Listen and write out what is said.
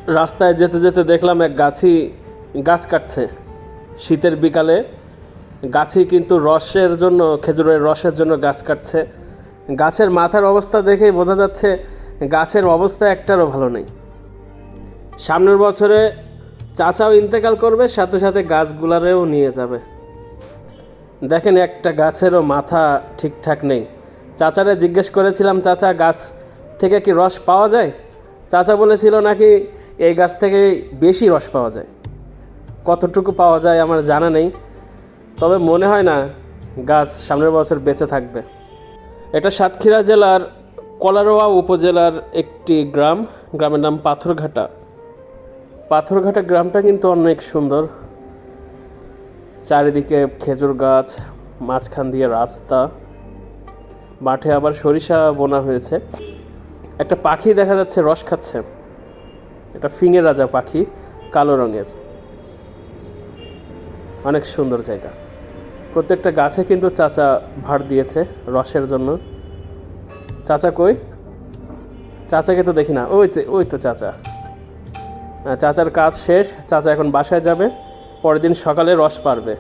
রাস্তায় যেতে যেতে দেখলাম এক গাছি গাছ কাটছে। শীতের বিকালে গাছি কিন্তু রসের জন্য, খেজুরের রসের জন্য গাছ কাটছে। গাছের মাথার অবস্থা দেখেই বোঝা যাচ্ছে গাছের অবস্থা একটারও ভালো নেই। সামনের বছরে চাচাও ইন্তেকাল করবে, সাথে সাথে গাছগুলারেও নিয়ে যাবে। দেখেন একটা গাছেরও মাথা ঠিকঠাক নেই। চাচারে জিজ্ঞেস করেছিলাম, চাচা গাছ থেকে কি রস পাওয়া যায়? চাচা বলেছিল নাকি এই গাছ থেকে বেশি রস পাওয়া যায়। কতটুকু পাওয়া যায় আমার জানা নেই, তবে মনে হয় না গাছ সামনের বছর বেঁচে থাকবে। এটা সাতক্ষীরা জেলার কলারোয়া উপজেলার একটি গ্রাম। গ্রামের নাম পাথরঘাটা। পাথরঘাটা গ্রামটা কিন্তু অনেক সুন্দর। চারিদিকে খেজুর গাছ, মাঝখান দিয়ে রাস্তা, মাঠে আবার সরিষা বোনা হয়েছে। একটা পাখি দেখা যাচ্ছে রস খাচ্ছে। এটা ফিঙে রাজা পাখি, কালো রঙের। অনেক সুন্দর জায়গা। প্রত্যেকটা গাছে কিন্তু চাচা ভাড় দিয়েছে রসের জন্য। চাচা কই? চাচাকে তো দেখি না। ওই তো চাচা। চাচার কাজ শেষ। চাচা এখন বাসায় যাবে, পরের দিন সকালে রস পারবে।